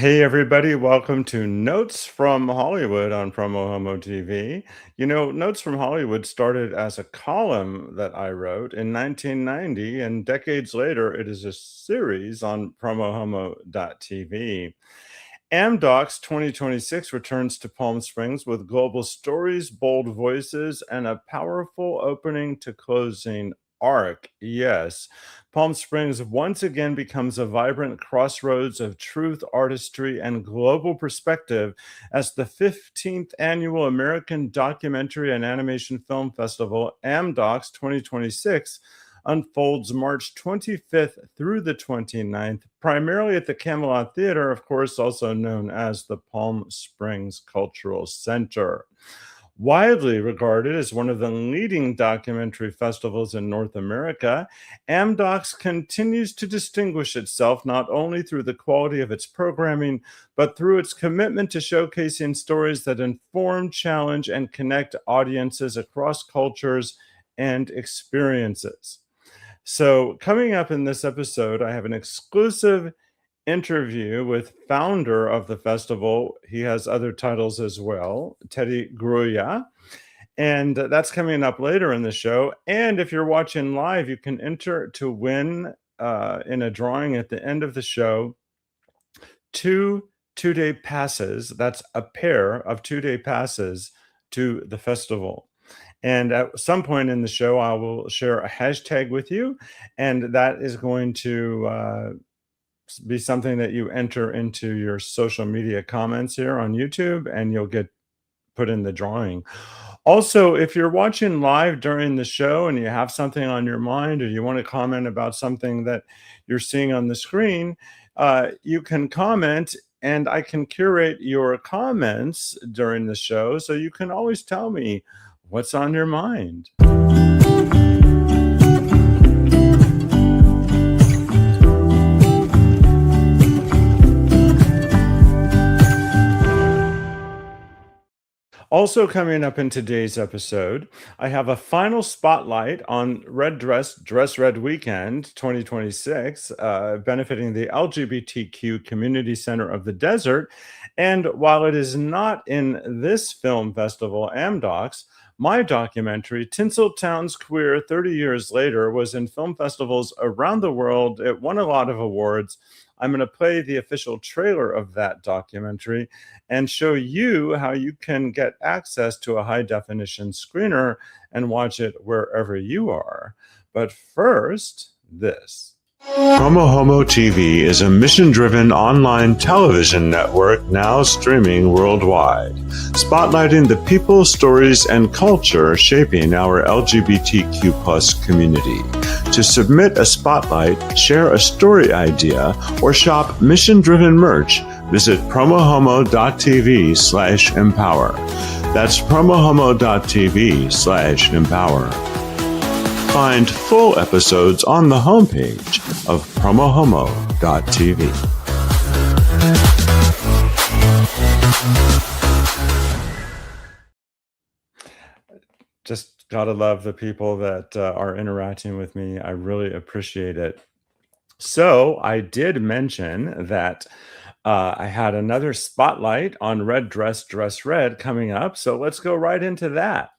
Hey, everybody, welcome to Notes from Hollywood on PromoHomo.TV. You know, Notes from Hollywood started as a column that I wrote in 1990, and decades later, it is a series on PromoHomo.TV. AmDocs 2026 returns to Palm Springs with global stories, bold voices, and a powerful opening to closing arc. Yes, Palm Springs once again becomes a vibrant crossroads of truth, artistry, and global perspective as the 15th annual American Documentary and Animation Film Festival, AmDocs 2026, unfolds March 25th through the 29th, primarily at the Camelot Theatre, of course, also known as the Palm Springs Cultural Center. Widely regarded as one of the leading documentary festivals in North America, AmDocs continues to distinguish itself not only through the quality of its programming, but through its commitment to showcasing stories that inform, challenge, and connect audiences across cultures and experiences. So, coming up in this episode, I have an exclusive interview with founder of the festival. He has other titles as well, Teddy Gruya. And that's coming up later in the show. And if you're watching live, you can enter to win in a drawing at the end of the show two-day passes. That's a pair of 2-day passes to the festival. And at some point in the show, I will share a hashtag with you, and that is going to be something that you enter into your social media comments here on YouTube, and you'll get put in the drawing. Also, if you're watching live during the show and you have something on your mind, or you want to comment about something that you're seeing on the screen, you can comment, and I can curate your comments during the show, so you can always tell me what's on your mind. Also coming up in today's episode, I have a final spotlight on Red Dress Red Weekend 2026, benefiting the LGBTQ Community Center of the Desert. And while it is not in this film festival, AmDocs, my documentary, Tinseltown's Queer 30 Years Later, was in film festivals around the world. It won a lot of awards. I'm going to play the official trailer of that documentary and show you how you can get access to a high-definition screener and watch it wherever you are. But first, this. PromoHomo.TV is a mission-driven online television network now streaming worldwide, spotlighting the people, stories, and culture shaping our LGBTQ+ community. To submit a spotlight, share a story idea, or shop mission-driven merch, visit PromoHomo.TV/empower. That's PromoHomo.TV/empower. Find full episodes on the homepage of PromoHomo.TV. Just gotta love the people that are interacting with me. I really appreciate it. So I did mention that I had another spotlight on Red Dress Red coming up. So let's go right into that.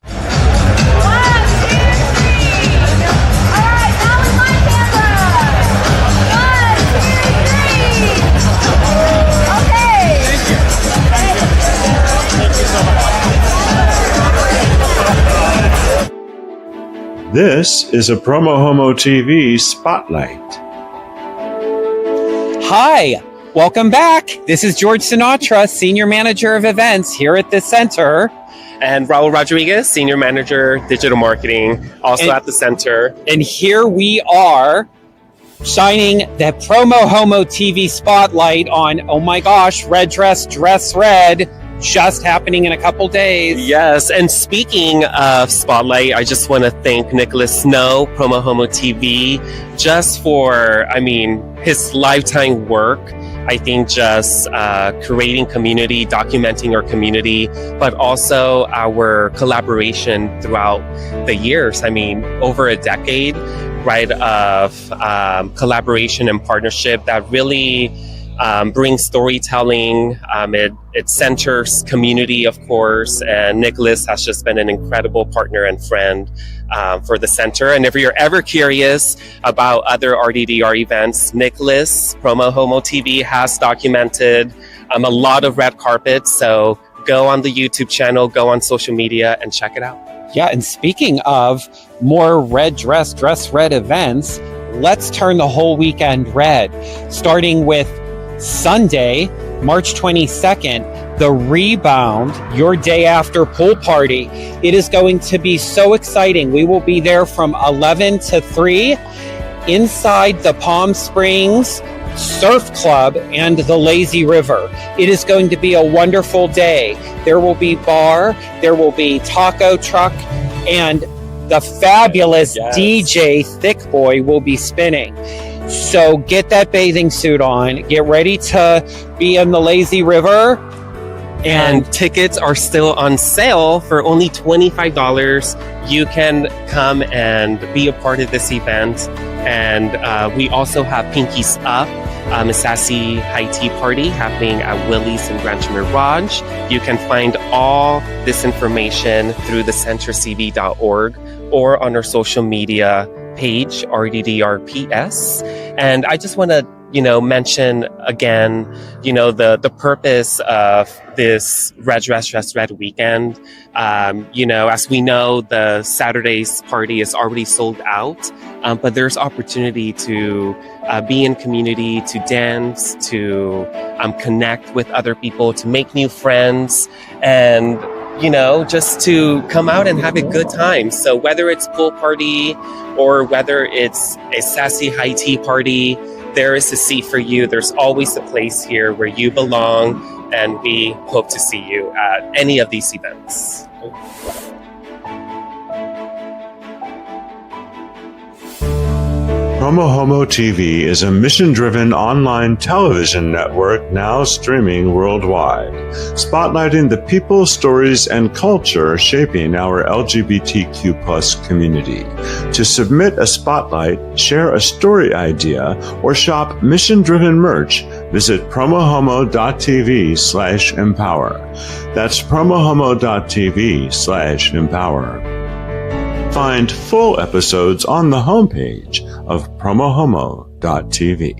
This is a PromoHomo.TV Spotlight. Hi, welcome back. This is George Sinatra, Senior Manager of Events here at the Center. And Raul Rodriguez, Senior Manager, Digital Marketing, also at the Center. And here we are, shining the PromoHomo.TV Spotlight on, oh my gosh, Red Dress Red, just happening in a couple days. Yes, and speaking of Spotlight, I just want to thank Nicholas Snow, PromoHomo.TV, just for, his lifetime work. I think just creating community, documenting our community, but also our collaboration throughout the years. Over a decade, right, of collaboration and partnership that really brings storytelling. It centers community, of course, and Nicholas has just been an incredible partner and friend for the center. And if you're ever curious about other RDDR events, Nicholas, PromoHomo.TV, has documented a lot of red carpets. So go on the YouTube channel, go on social media, and check it out. Yeah, and speaking of more red dress red events, let's turn the whole weekend red, starting with Sunday, March 22nd, the Rebound, your day after pool party. It is going to be so exciting. We will be there from 11 to 3 inside the Palm Springs Surf Club and the Lazy River. It is going to be a wonderful day. There will be bar, there will be taco truck, and the fabulous DJ Thick Boy will be spinning. So get that bathing suit on, get ready to be in the Lazy River. And tickets are still on sale for only $25. You can come and be a part of this event. And we also have Pinkies Up, a sassy high tea party happening at Willie's in Rancho Mirage. You can find all this information through thecentercv.org or on our social media page, RDDRPS. And I just want to, mention again, the purpose of this Red Dress Red weekend. As we know, the Saturday's party is already sold out, but there's opportunity to be in community, to dance, to connect with other people, to make new friends, and just to come out and have a good time. So whether it's pool party or whether it's a sassy high tea party, there is a seat for you. There's always a place here where you belong, and we hope to see you at any of these events. PromoHomo.TV is a mission-driven online television network now streaming worldwide, spotlighting the people, stories, and culture shaping our LGBTQ+ community. To submit a spotlight, share a story idea, or shop mission-driven merch, visit PromoHomo.TV/empower. That's PromoHomo.TV/empower. Find full episodes on the homepage of PromoHomo.TV.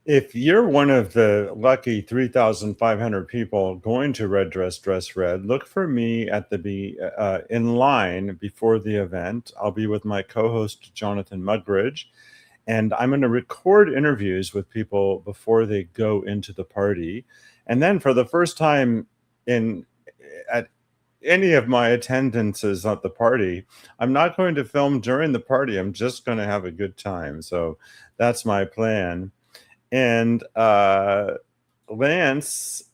If you're one of the lucky 3,500 people going to Red Dress Red, look for me at the in line before the event. I'll be with my co-host Jonathan Mugridge, and I'm going to record interviews with people before they go into the party. And then for the first time at any of my attendances at the party, I'm not going to film during the party. I'm just going to have a good time. So that's my plan. And Lance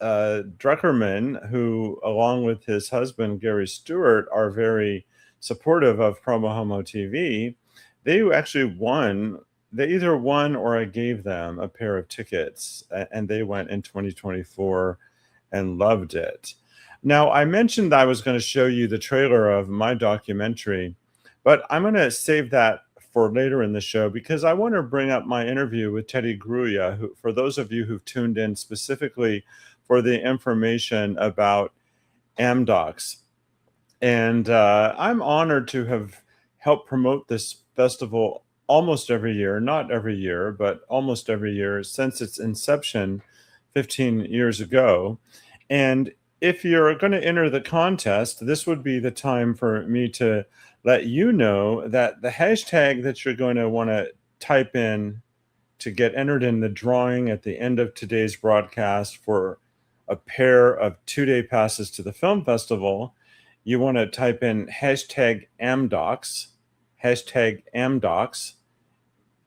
Druckerman, who, along with his husband, Gary Stewart, are very supportive of PromoHomo.TV, they actually won. They either won or I gave them a pair of tickets, and they went in 2024 and loved it. Now, I mentioned I was going to show you the trailer of my documentary, but I'm going to save that for later in the show because I want to bring up my interview with Teddy Gruya, who, for those of you who've tuned in specifically for the information about AmDocs. And I'm honored to have helped promote this festival almost every year, not every year, but almost every year since its inception 15 years ago. And if you're going to enter the contest, this would be the time for me to let you know that the hashtag that you're going to want to type in to get entered in the drawing at the end of today's broadcast for a pair of 2-day passes to the film festival, you want to type in hashtag AmDocs,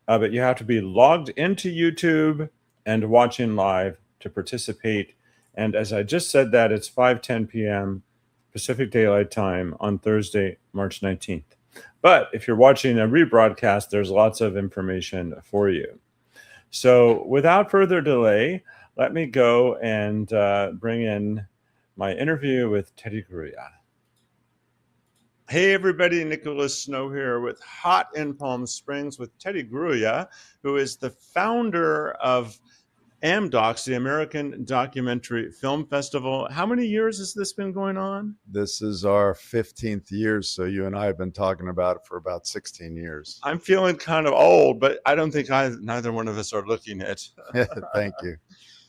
but you have to be logged into YouTube and watching live to participate. And as I just said that, it's 5:10 p.m. Pacific Daylight Time on Thursday, March 19th. But if you're watching a rebroadcast, there's lots of information for you. So without further delay, let me go and bring in my interview with Teddy Gruya. Hey everybody, Nicholas Snow here with Hot in Palm Springs with Teddy Gruya, who is the founder of AmDocs, the American Documentary Film Festival. How many years has this been going on? This is our 15th year, so you and I have been talking about it for about 16 years. I'm feeling kind of old, but I don't think neither one of us are looking it. Thank you.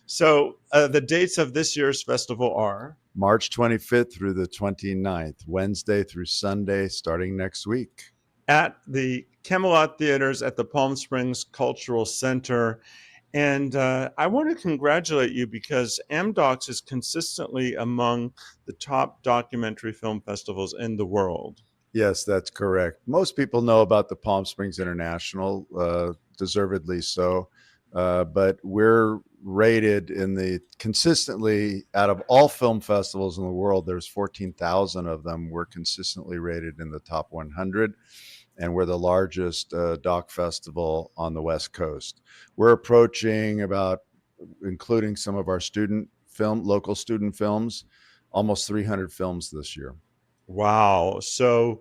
So the dates of this year's festival are? March 25th through the 29th, Wednesday through Sunday, starting next week. At the Camelot Theatres at the Palm Springs Cultural Center. And I want to congratulate you because AmDocs is consistently among the top documentary film festivals in the world. Yes, that's correct. Most people know about the Palm Springs International, deservedly so, but we're rated in the consistently out of all film festivals in the world, there's 14,000 of them. We're consistently rated in the top 100. And we're the largest doc festival on the West Coast. We're approaching about, including some of our local student films, almost 300 films this year. Wow. So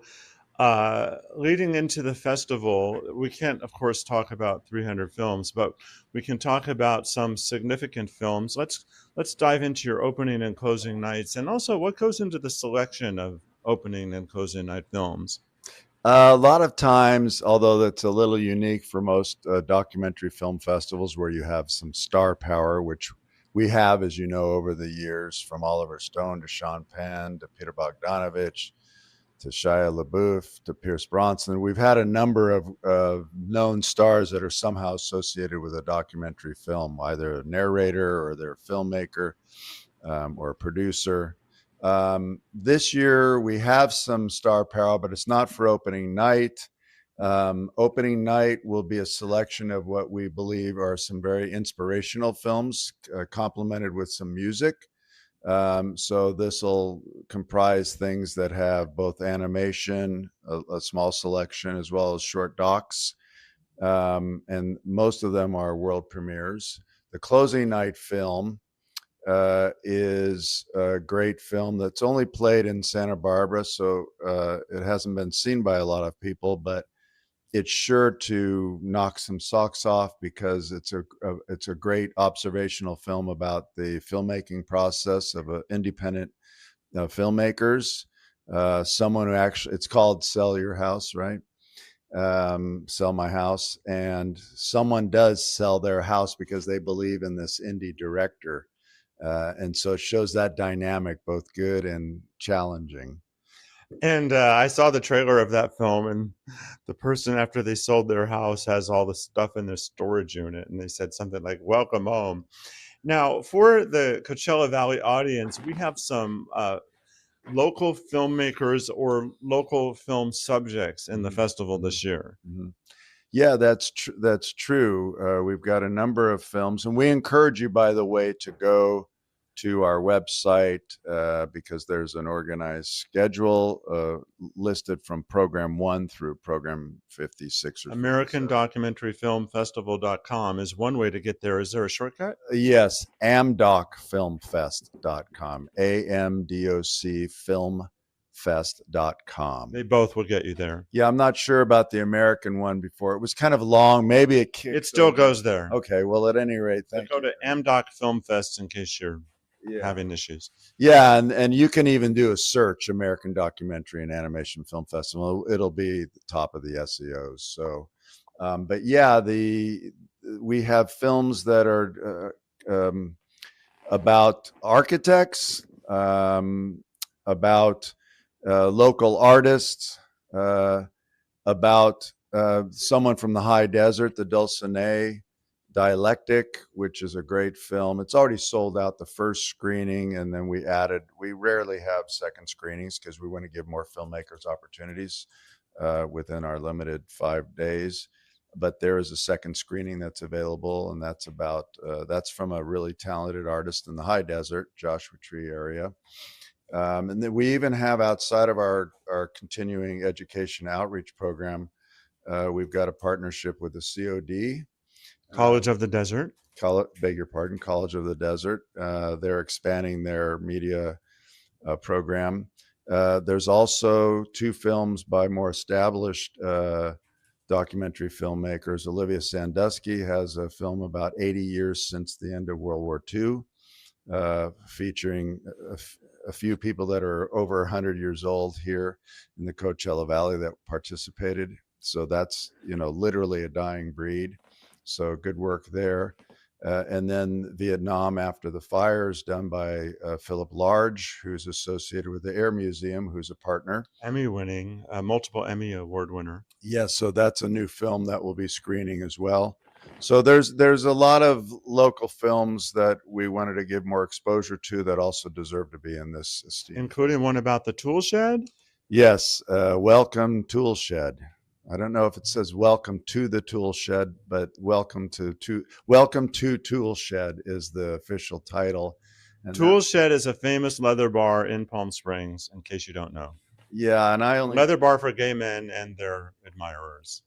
leading into the festival, we can't, of course, talk about 300 films, but we can talk about some significant films. Let's dive into your opening and closing nights, and also what goes into the selection of opening and closing night films. A lot of times, although that's a little unique for most documentary film festivals where you have some star power, which we have, as you know, over the years, from Oliver Stone to Sean Penn to Peter Bogdanovich to Shia LaBeouf to Pierce Bronson. We've had a number of known stars that are somehow associated with a documentary film, either a narrator or they're a filmmaker or a producer. This year we have some star power, but it's not for opening night. Opening night will be a selection of what we believe are some very inspirational films, complemented with some music. So this will comprise things that have both animation, a small selection, as well as short docs. And most of them are world premieres. The closing night film is a great film that's only played in Santa Barbara, so it hasn't been seen by a lot of people, but it's sure to knock some socks off because it's a great observational film about the filmmaking process of independent filmmakers. Someone who actually, it's called Sell Your House, right? Sell My House, and someone does sell their house because they believe in this indie director. And so it shows that dynamic, both good and challenging. And I saw the trailer of that film, and the person, after they sold their house, has all the stuff in their storage unit, and they said something like, "Welcome home." Now, for the Coachella Valley audience, we have some local filmmakers or local film subjects in the festival this year. Mm-hmm. Yeah, that's true. We've got a number of films, and we encourage you, by the way, to go to our website because there's an organized schedule listed from program 1 through program 56 or American Documentary Film Festival.com is one way to get there. Is there a shortcut? Yes, amdocfilmfest.com, AMDOC filmfest.com. They both will get you there. Yeah, I'm not sure about the American one before. It was kind of long. Maybe it still goes there. Okay, well, at any rate, thank you. Go to AmDoc Film Fest in case you're having issues. Yeah, and you can even do a search, American Documentary and Animation Film Festival. It'll be the top of the SEOs. So, but yeah, we have films that are about architects, about local artists, about someone from the high desert, the Dulcinea Dialectic, which is a great film. It's already sold out the first screening, and then we rarely have second screenings because we want to give more filmmakers opportunities within our limited 5 days. But there is a second screening that's available, and that's from a really talented artist in the high desert, Joshua Tree area. And then we even have, outside of our continuing education outreach program, we've got a partnership with the COD, College of the Desert. College of the Desert. They're expanding their media program. There's also 2 films by more established documentary filmmakers. Olivia Sandusky has a film about 80 years since the end of World War II, featuring a few people that are over 100 years old here in the Coachella Valley that participated. So that's, literally a dying breed. So good work there. And then Vietnam After the Fires, done by Philip Large, who's associated with the Air Museum, who's a partner. Emmy winning, multiple Emmy Award winner. Yes, so that's a new film that will be screening as well. So there's a lot of local films that we wanted to give more exposure to that also deserve to be in this esteem. Including one about the tool shed? Yes, Welcome Tool Shed. I don't know if it says welcome to the tool shed, but welcome to Tool Shed is the official title. And Tool Shed is a famous leather bar in Palm Springs, in case you don't know. Yeah, and leather bar for gay men and their admirers.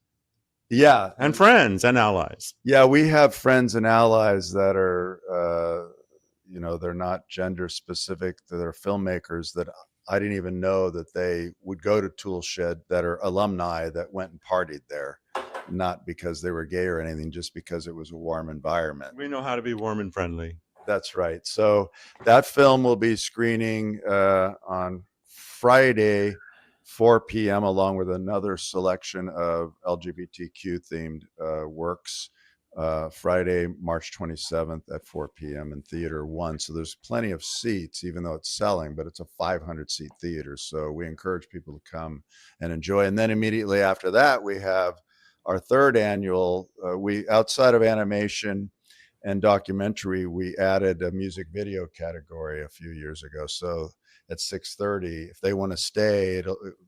Yeah, and friends and allies. Yeah, we have friends and allies that are, they're not gender specific. They're filmmakers that I didn't even know that they would go to Tool Shed, that are alumni that went and partied there, not because they were gay or anything, just because it was a warm environment. We know how to be warm and friendly. That's right. So that film will be screening on Friday, 4 p.m., along with another selection of LGBTQ themed works. Friday, March 27th at 4 p.m. in Theater 1. So there's plenty of seats, even though it's selling, but it's a 500-seat theater. So we encourage people to come and enjoy. And then immediately after that, we have our third annual, outside of animation and documentary, we added a music video category a few years ago. So at 6:30, if they want to stay,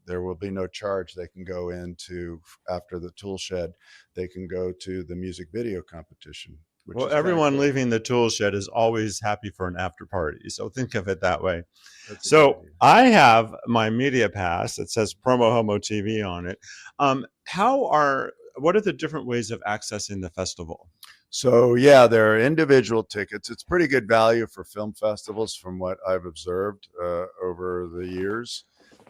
there will be no charge. They can go into, after the tool shed, they can go to the music video competition. Well, everyone leaving the tool shed is always happy for an after party. So think of it that way. So I have my media pass that says PromoHomo.TV on it. What are the different ways of accessing the festival? So yeah, there are individual tickets. It's pretty good value for film festivals from what I've observed over the years.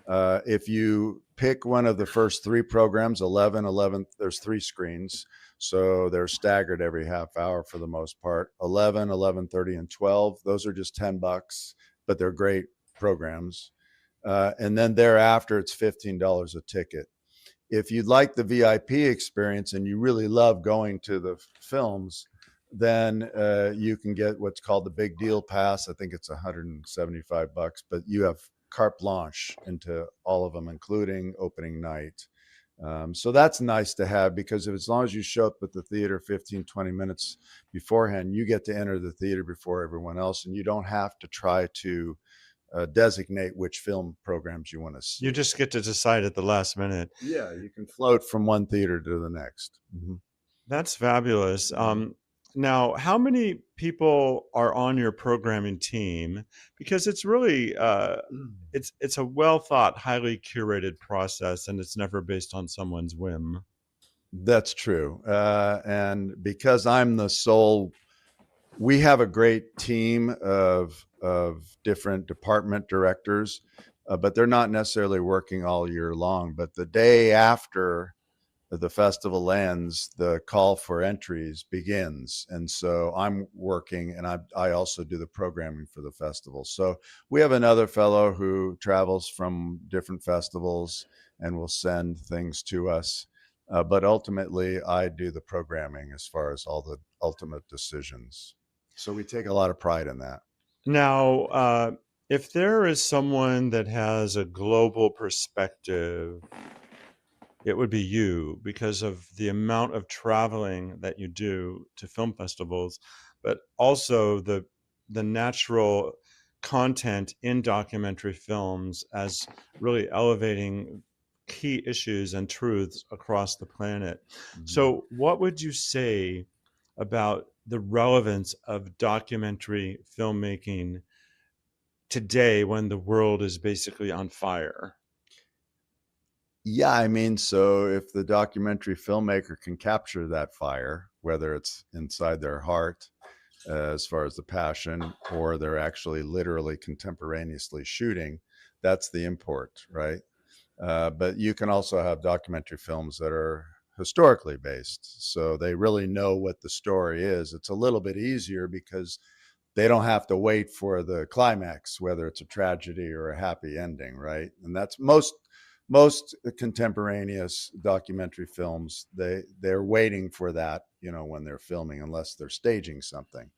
If you pick one of the first 3 programs, 11, there's 3 screens. So they're staggered every half hour for the most part. 11, 11:30, and 12. Those are just $10, but they're great programs. And then thereafter, it's $15 a ticket. If you'd like the VIP experience and you really love going to the films, then you can get what's called the Big Deal Pass. I think it's $175, but you have carte blanche into all of them, including opening night. So that's nice to have, because as long as you show up at the theater 15, 20 minutes beforehand, you get to enter the theater before everyone else, and you don't have to try to designate which film programs you want to see. You just get to decide at the last minute. Yeah, you can float from one theater to the next. Mm-hmm. That's fabulous. Now, how many people are on your programming team? Because it's really it's a well thought, highly curated process, and it's never based on someone's whim. That's true. And because I'm the sole, we have a great team of different department directors, but they're not necessarily working all year long. But the day after the festival ends, the call for entries begins. And so I'm working, and I also do the programming for the festival. So we have another fellow who travels from different festivals and will send things to us. But ultimately, I do the programming as far as all the ultimate decisions. So we take a lot of pride in that. Now, if there is someone that has a global perspective, it would be you, because of the amount of traveling that you do to film festivals, but also the natural content in documentary films as really elevating key issues and truths across the planet. Mm-hmm. So what would you say about the relevance of documentary filmmaking today when the world is basically on fire? Yeah, I mean, so if the documentary filmmaker can capture that fire, whether it's inside their heart, as far as the passion, or they're actually literally contemporaneously shooting, That's the import, right? But you can also have documentary films that are historically based, so they really know what the story is. It's a little bit easier because they don't have to wait for the climax, whether it's a tragedy or a happy ending, right? And that's most contemporaneous documentary films. They're waiting for that, when they're filming, unless they're staging something.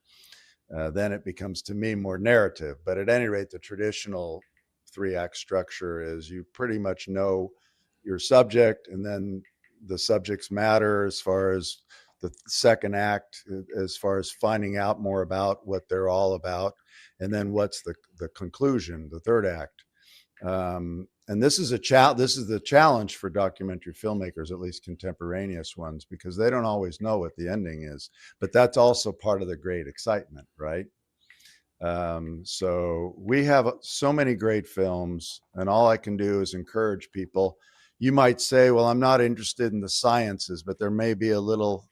Then it becomes, to me, more narrative. But at any rate, the traditional 3-act structure is you pretty much know your subject, and then the subjects matter as far as the second act, as far as finding out more about what they're all about, and then what's the conclusion, the third act. And this is the challenge for documentary filmmakers, at least contemporaneous ones, because they don't always know what the ending is. But that's also part of the great excitement, right? So we have so many great films, and all I can do is encourage people. You might say, well, I'm not interested in the sciences, but there may be a little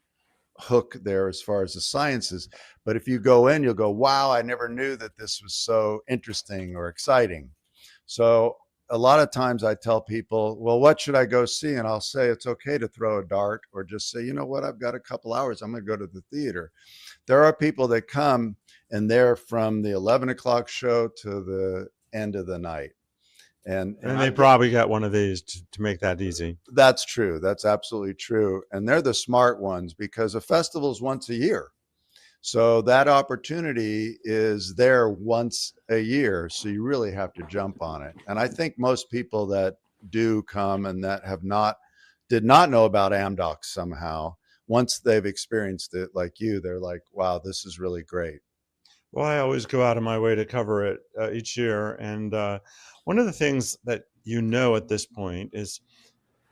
hook there as far as the sciences. But if you go in, you'll go, wow, I never knew that this was so interesting or exciting. So a lot of times I tell people, well, what should I go see? And I'll say, it's okay to throw a dart, or just say, you know what, I've got a couple hours, I'm going to go to the theater. There are people that come and they're from the 11 o'clock show to the end of the night. And they probably got one of these to make that easy. That's true. That's absolutely true. And they're the smart ones, because a festival is once a year. So that opportunity is there once a year. So you really have to jump on it. And I think most people that do come and that did not know about AmDocs somehow, once they've experienced it like you, they're like, wow, this is really great. Well, I always go out of my way to cover it each year. And one of the things that at this point is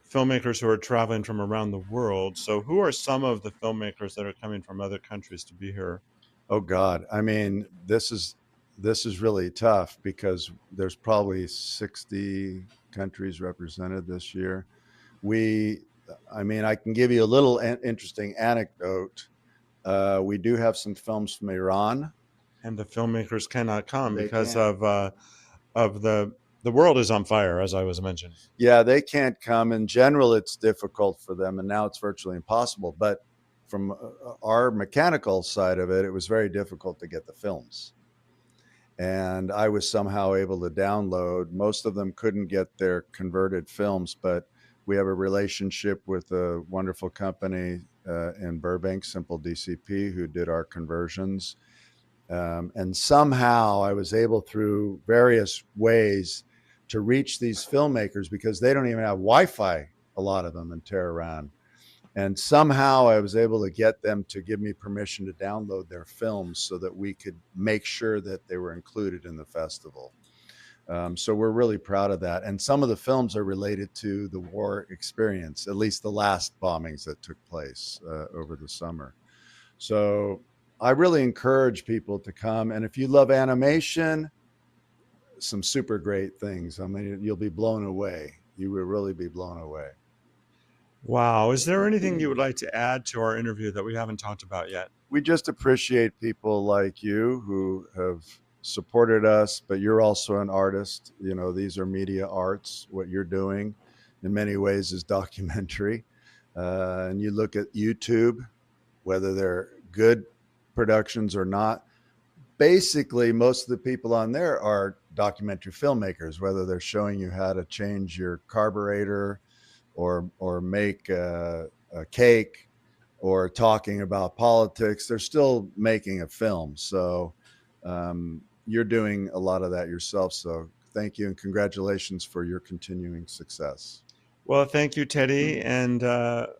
filmmakers who are traveling from around the world. So who are some of the filmmakers that are coming from other countries to be here? Oh God. I mean, this is really tough, because there's probably 60 countries represented this year. I can give you a little interesting anecdote. We do have some films from Iran. And the filmmakers cannot come because of the world is on fire, as I was mentioning. Yeah, they can't come. In general, it's difficult for them, and now it's virtually impossible. But from our mechanical side of it, it was very difficult to get the films. And I was somehow able to download. Most of them couldn't get their converted films, but we have a relationship with a wonderful company in Burbank, Simple DCP, who did our conversions. And somehow I was able, through various ways, to reach these filmmakers, because they don't even have Wi-Fi, a lot of them, in Tehran. And somehow I was able to get them to give me permission to download their films so that we could make sure that they were included in the festival. So we're really proud of that. And some of the films are related to the war experience, at least the last bombings that took place over the summer. So I really encourage people to come. And if you love animation, some super great things. I mean, you'll be blown away. You will really be blown away. Wow. Is there anything you would like to add to our interview that we haven't talked about yet? We just appreciate people like you who have supported us, but you're also an artist. These are media arts. What you're doing in many ways is documentary. And you look at YouTube, whether they're good productions or not, basically most of the people on there are documentary filmmakers, whether they're showing you how to change your carburetor or make a cake or talking about politics. They're still making a film. So you're doing a lot of that yourself. So thank you, and congratulations for your continuing success. Well, thank you, Teddy. And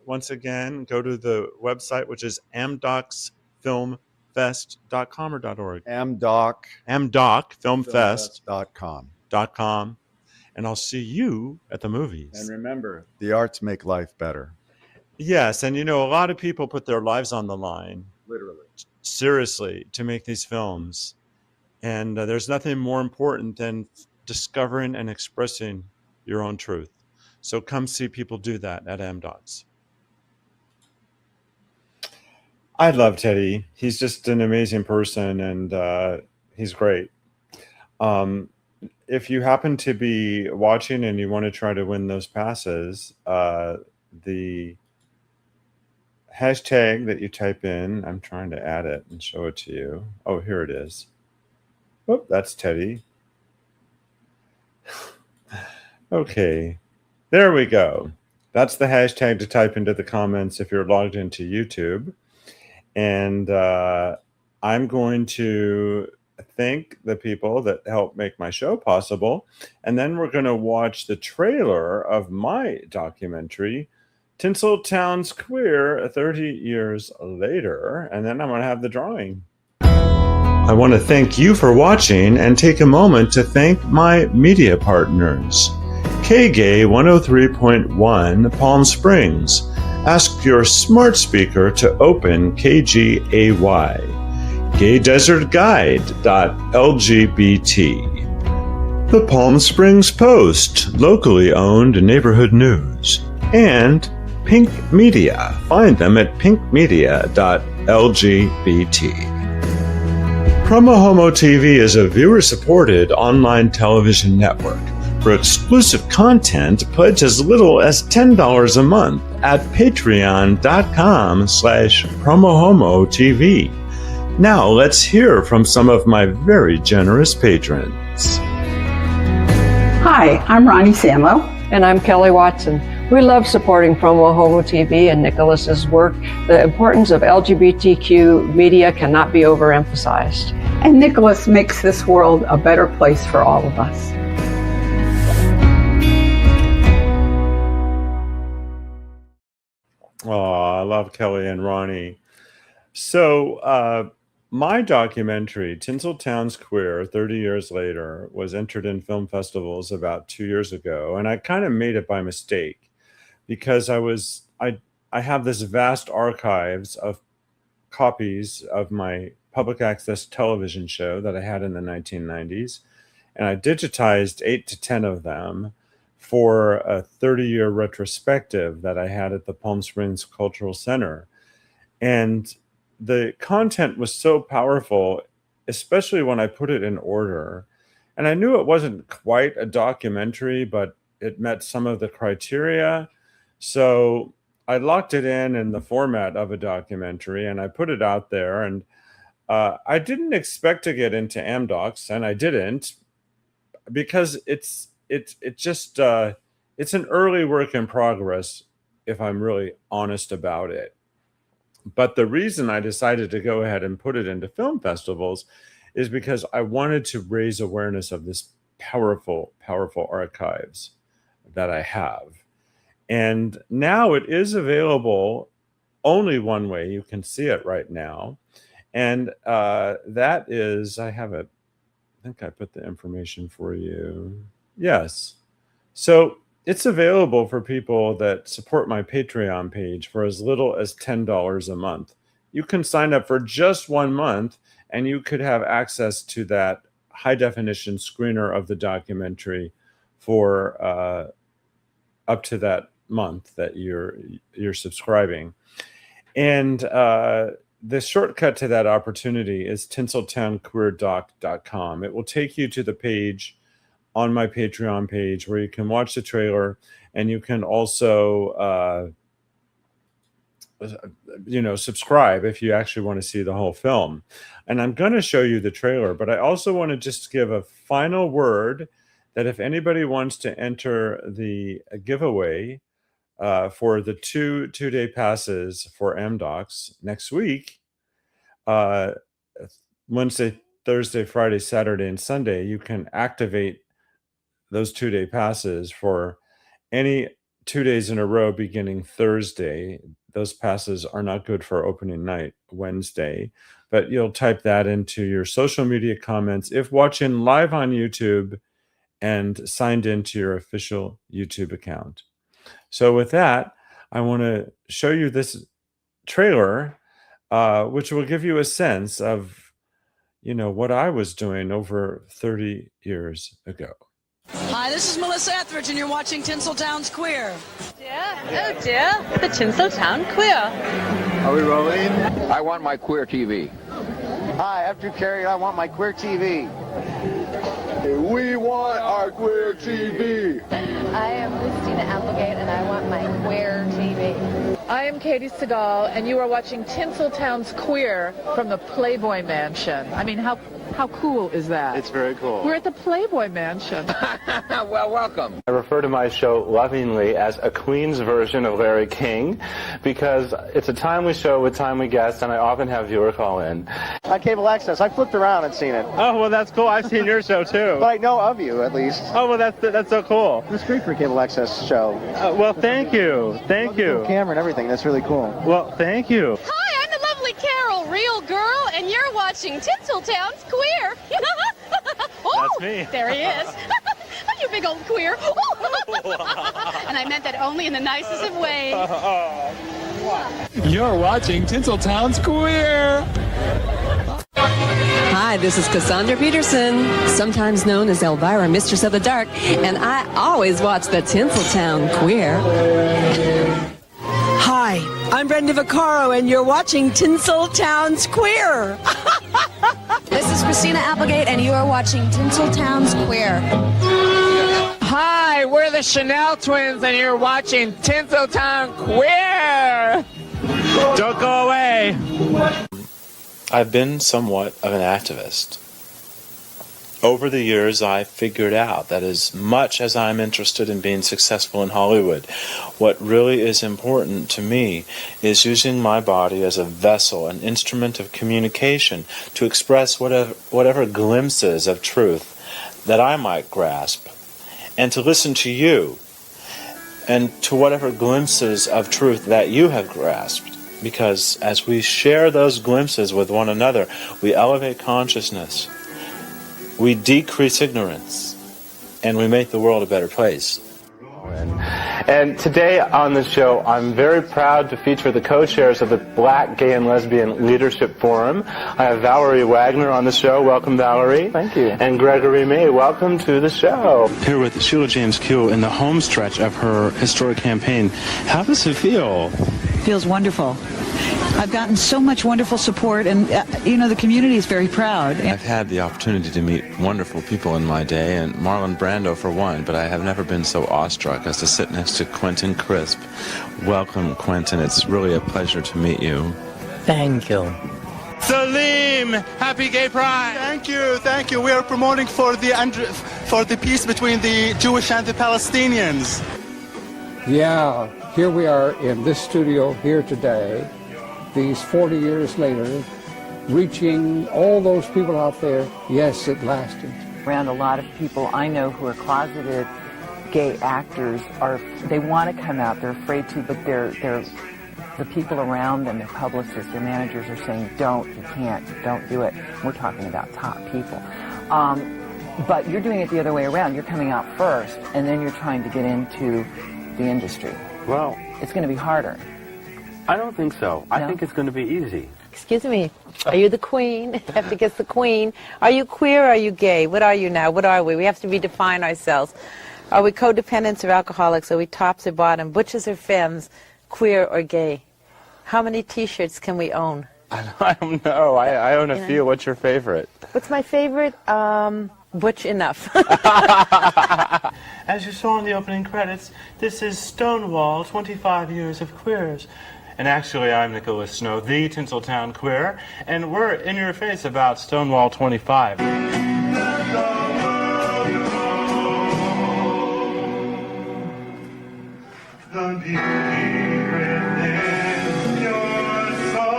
once again, go to the website, which is amdocsfilmfest.com or .org. amdocfilmfest.com. And I'll see you at the movies. And remember, the arts make life better. Yes. And a lot of people put their lives on the line. Literally. Seriously, to make these films. And there's nothing more important than discovering and expressing your own truth. So come see people do that at AmDocs. I love Teddy. He's just an amazing person, and he's great. if you happen to be watching and you want to try to win those passes, the hashtag that you type in, I'm trying to add it and show it to you. Oh, here it is. Oh, that's Teddy. Okay, there we go. That's the hashtag to type into the comments if you're logged into YouTube. And I'm going to thank the people that helped make my show possible. And then we're going to watch the trailer of my documentary, Tinseltown's Queer, 30 years later. And then I'm going to have the drawing. I want to thank you for watching and take a moment to thank my media partners. KGay 103.1 Palm Springs. Ask your smart speaker to open KGAY. GayDesertGuide.lgbt. The Palm Springs Post, locally owned neighborhood news. And Pink Media. Find them at pinkmedia.lgbt. PromoHomo.TV is a viewer-supported online television network. For exclusive content, pledge as little as $10 a month at patreon.com/PromoHomo.TV. Now let's hear from some of my very generous patrons. Hi, I'm Ronnie Samo. And I'm Kelly Watson. We love supporting PromoHomo.TV and Nicholas's work. The importance of LGBTQ media cannot be overemphasized. And Nicholas makes this world a better place for all of us. Oh, I love Kelly and Ronnie. So, my documentary, Tinseltown's Queer, 30 years later, was entered in film festivals about 2 years ago, and I kind of made it by mistake because I have this vast archives of copies of my public access television show that I had in the 1990s, and I digitized 8 to 10 of them for a 30-year retrospective that I had at the Palm Springs Cultural Center. And the content was so powerful, especially when I put it in order. And I knew it wasn't quite a documentary, but it met some of the criteria. So I locked it in the format of a documentary, and I put it out there. And I didn't expect to get into AmDocs, and I didn't, because it's an early work in progress, if I'm really honest about it. But the reason I decided to go ahead and put it into film festivals is because I wanted to raise awareness of this powerful, powerful archives that I have. And now it is available only one way. You can see it right now. And that is, I think I put the information for you. Yes. So it's available for people that support my Patreon page for as little as $10 a month. You can sign up for just 1 month, and you could have access to that high definition screener of the documentary for up to that month that you're subscribing. And the shortcut to that opportunity is tinseltownqueerdoc.com. It will take you to the page on my Patreon page where you can watch the trailer, and you can also subscribe if you actually want to see the whole film. And I'm going to show you the trailer, but I also want to just give a final word that if anybody wants to enter the giveaway for the two-day passes for AmDocs next week, Wednesday, Thursday, Friday, Saturday, and Sunday, you can activate those 2-day passes for any 2 days in a row beginning Thursday. Those passes are not good for opening night Wednesday, but you'll type that into your social media comments if watching live on YouTube and signed into your official YouTube account. So with that, I want to show you this trailer, which will give you a sense of, what I was doing over 30 years ago. Hi, this is Melissa Etheridge, and you're watching Tinseltown's Queer. Oh dear, the Tinseltown Queer. Are we rolling? I want my queer TV. Hi, I'm Drew Carey, and I want my queer TV. We want our queer TV. I am Christina Applegate, and I want my queer TV. I am Katie Segal, and you are watching Tinseltown's Queer from the Playboy Mansion. I mean, how cool is that? It's very cool. We're at the Playboy Mansion. Well, welcome. I refer to my show lovingly as a Queen's version of Larry King because it's a timely show with timely guests, and I often have viewer call in. On cable access, I flipped around and seen it. Oh, well, that's cool. I've seen your show, too. But I know of you, at least. Oh, well, that's so cool. It's great for a cable access show. Well, thank you. Thank you. Camera and everything. That's really cool. Well, thank you. Hi, I'm the lovely Carol, real girl, and you're watching Tinseltown's Queer. Oh, That's me. There he is. You big old queer. And I meant that only in the nicest of ways. You're watching Tinseltown's Queer. Hi, this is Cassandra Peterson, sometimes known as Elvira, Mistress of the Dark, and I always watch the Tinseltown Queer. Hi, I'm Brenda Vaccaro, and you're watching Tinseltown's Queer. This is Christina Applegate, and you are watching Tinseltown's Queer. Hi, we're the Chanel twins, and you're watching Tinseltown Queer. Don't go away. I've been somewhat of an activist. Over the years, I figured out that as much as I'm interested in being successful in Hollywood, what really is important to me is using my body as a vessel, an instrument of communication to express whatever glimpses of truth that I might grasp, and to listen to you and to whatever glimpses of truth that you have grasped. Because as we share those glimpses with one another, we elevate consciousness, we decrease ignorance, and we make the world a better place. And today on the show, I'm very proud to feature the co-chairs of the Black, Gay, and Lesbian Leadership Forum. I have Valerie Wagner on the show. Welcome, Valerie. Thank you. And Gregory May. Welcome to the show. Here with Sheila James Kuehl in the home stretch of her historic campaign. How does it feel? Feels wonderful. I've gotten so much wonderful support, and the community is very proud. I've had the opportunity to meet wonderful people in my day, and Marlon Brando for one, but I have never been so awestruck as to sit next to Quentin Crisp. Welcome, Quentin. It's really a pleasure to meet you. Thank you. Salim, happy Gay Pride. Thank you. We are promoting for the peace between the Jewish and the Palestinians. Yeah, here we are in this studio here today, these 40 years later, reaching all those people out there. Yes, it lasted. Around a lot of people I know who are closeted gay actors they want to come out, they're afraid to, but the people around them, their publicists, their managers are saying, don't, you can't, don't do it. We're talking about top people. But you're doing it the other way around. You're coming out first, and then you're trying to get into the industry. Well, it's going to be harder. I don't think so. I think it's going to be easy. Excuse me, are you the queen? I have to guess the queen. Are you queer or are you gay? What are you now? What are we? We have to redefine ourselves. Are we codependents or alcoholics? Are we tops or bottom? Butches or femmes? Queer or gay? How many T-shirts can we own? I don't know. I own a few. What's your favorite? What's my favorite? Butch enough. As you saw in the opening credits, this is Stonewall, 25 Years of Queers. And actually, I'm Nicholas Snow, the Tinseltown Queer, and we're in your face about Stonewall 25. The beauty within your soul.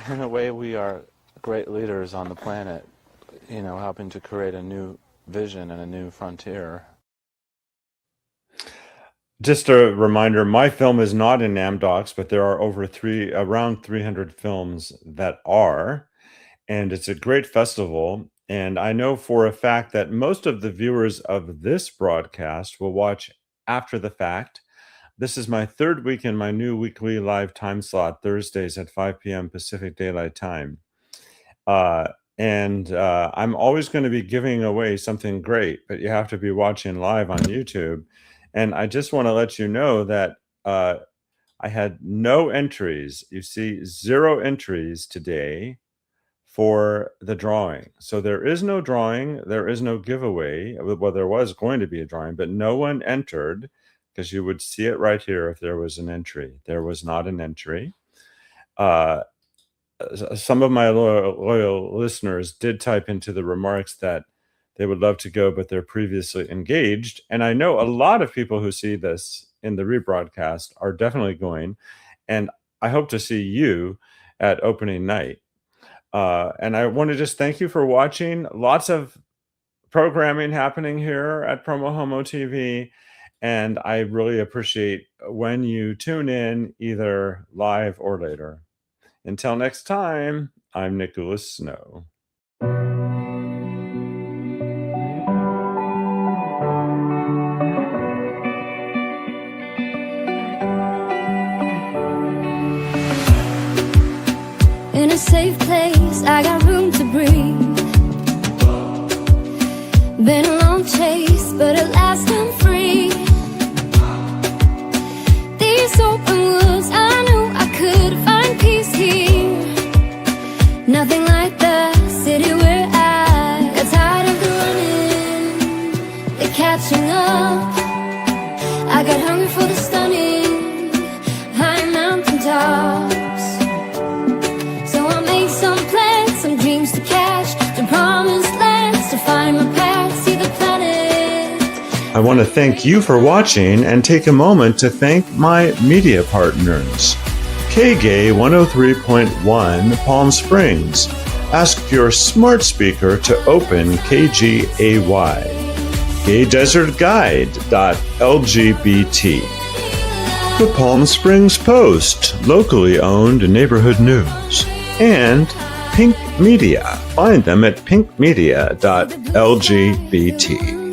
In a way, we are great leaders on the planet, helping to create a new vision and a new frontier. Just a reminder, my film is not in AmDocs, but there are around 300 films that are, and it's a great festival. And I know for a fact that most of the viewers of this broadcast will watch after the fact. This is my third week in my new weekly live time slot, Thursdays at 5 p.m. Pacific Daylight Time. And I'm always going to be giving away something great, but you have to be watching live on YouTube. And I just want to let you know that I had no entries. You see 0 entries today for the drawing. So there is no drawing, there is no giveaway. Well, there was going to be a drawing, but no one entered, because you would see it right here if there was an entry. There was not an entry. Some of my loyal listeners did type into the remarks that they would love to go, but they're previously engaged. And I know a lot of people who see this in the rebroadcast are definitely going. And I hope to see you at opening night. And I want to just thank you for watching. Lots of programming happening here at PromoHomo.TV. And I really appreciate when you tune in, either live or later. Until next time, I'm Nicholas Snow. In a safe place, I got room to breathe. Been a long chase, but at last I'm free. These open woods, I knew I could find peace here. Nothing like the city where I got tired of the running, the catching up. I got hungry for the stunning high mountain tops. So I made some plans, some dreams to catch, to promised lands, to find my path, see the planet. I want to thank you for watching and take a moment to thank my media partners. KGay 103.1 Palm Springs. Ask your smart speaker to open KGAY. GayDesertGuide.LGBT. The Palm Springs Post, locally owned neighborhood news. And Pink Media. Find them at pinkmedia.lgbt.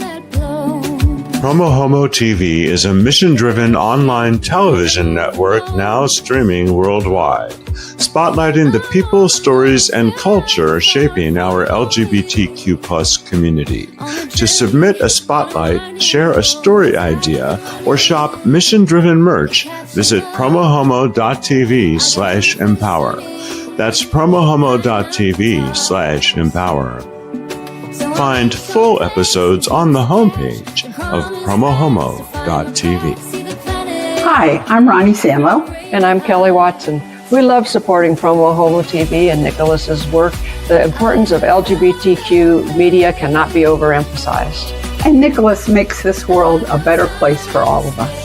PromoHomo.TV is a mission-driven online television network now streaming worldwide, spotlighting the people, stories, and culture shaping our LGBTQ+ community. To submit a spotlight, share a story idea, or shop mission-driven merch, visit PromoHomo.TV/empower. That's PromoHomo.TV/empower. Find full episodes on the homepage of PromoHomo.TV. Hi, I'm Ronnie Sanlow. And I'm Kelly Watson. We love supporting PromoHomo.TV and Nicholas's work. The importance of LGBTQ media cannot be overemphasized. And Nicholas makes this world a better place for all of us.